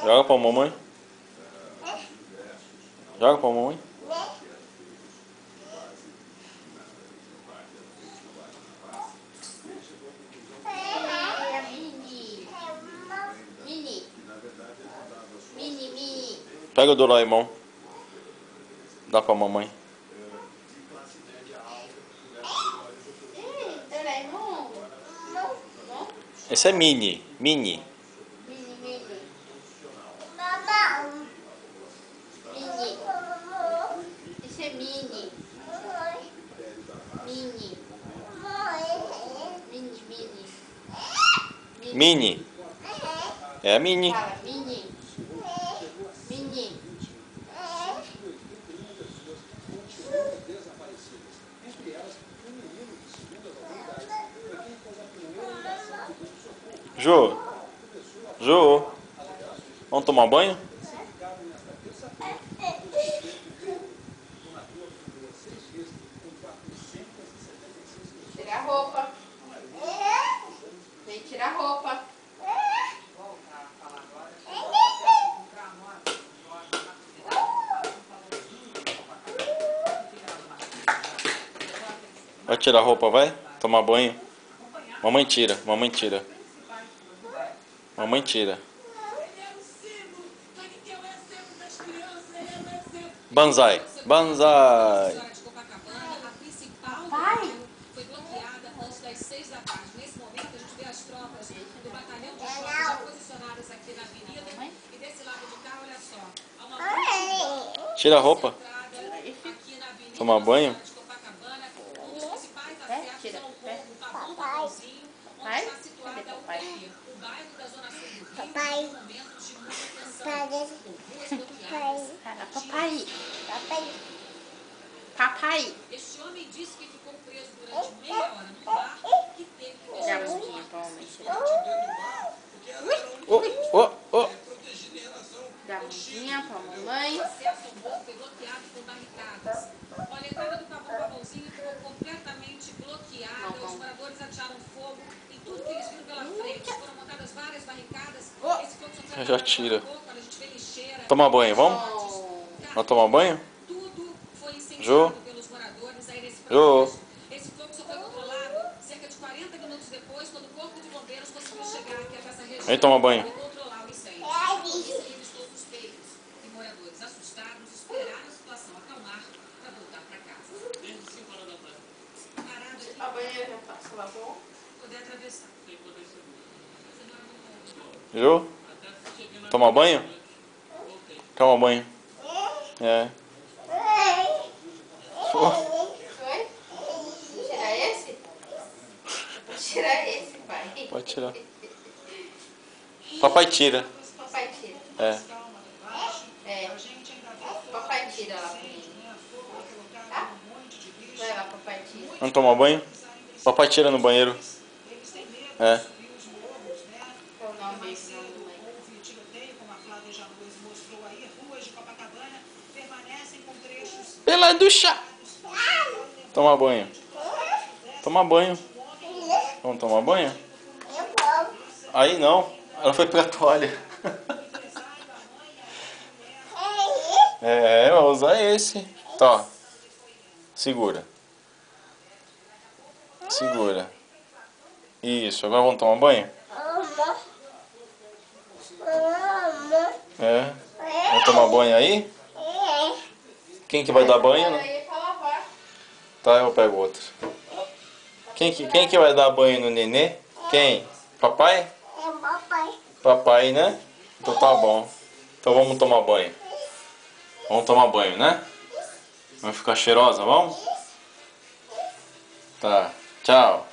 Joga pra mamãe. Joga pra mamãe. Mini. Pega o Doraemon. Dá pra mamãe. Doraemon. Esse é Mini. Mini. Mini. Esse é mini. Mini. É a Mini. Fala, mini. Jô. Jô. Vamos tomar banho? Tira a roupa. Vem tirar a roupa. Vai tirar a roupa, vai? Tomar banho? Mamãe tira, mamãe tira. Mamãe tira. Banzai, banzai. Vai. Foi bloqueada antes das 6 da tarde. Nesse momento, a gente vê as tropas do batalhão de choque já posicionadas aqui na avenida. E desse lado de cá, olha só. Há uma Tira a roupa. aqui na avenida. Tomar banho? De Copacabana. Um dos principais acessos ao morro Taboão Pavãozinho, onde está situada o bairro da Zona Sul do Rio. Em momentos de muita tensão. Ruas bloqueadas. Papai. Este homem disse que ficou preso durante meia hora no bar que teve que Dá a fechar. mãozinha pra mamãe tirar. Oh. Dá a mãozinha pra mamãe. O acesso ao morro foi bloqueado por barricadas. Olha, a entrada do Taboão Pavãozinho ficou completamente bloqueada. Os moradores atearam fogo em tudo que eles viram pela frente. Foram montadas várias barricadas. Esse fogo só foi Já tira. a gente vê lixeira. Tomar banho, vamos? Vamos tomar banho? Tudo foi incendiado Jô. pelos moradores aí nesse Jô. processo. Esse fogo só foi controlado cerca de 40 minutos depois, quando o corpo de bombeiros conseguiu chegar aqui a essa região Vem tomar banho. e controlar o incêndio. A polícia revistou suspeitos e moradores assustados esperaram a situação acalmar para voltar para casa. Desde 5 horas da tarde. Parado aqui, A banheira já passa, lavou? poder atravessar. Jô? Tomar banho? Toma banho. É. Foi? Tirar esse? Tirar esse, pai. Pode tirar. Papai tira. Papai tira. É. Papai tira lá pra mim. Tá? Vai lá, papai tira. Vamos tomar banho? Papai tira no banheiro. É. Qual o nome desse nome da mãe? Pela ducha. Tomar banho. Tomar banho. Vamos tomar banho? Aí não. Ela foi pra toalha. É, vou usar esse. Tá. Segura. Segura. Isso, agora vamos tomar banho? É. Vamos tomar banho aí? Quem que vai dar banho? Né? Aí pra lavar. Tá, eu pego outro. Quem que vai dar banho no nenê? Quem? Papai? Papai, né? Então tá bom. Então vamos tomar banho. Vamos tomar banho, né? Vai ficar cheirosa, vamos? Tá. Tchau.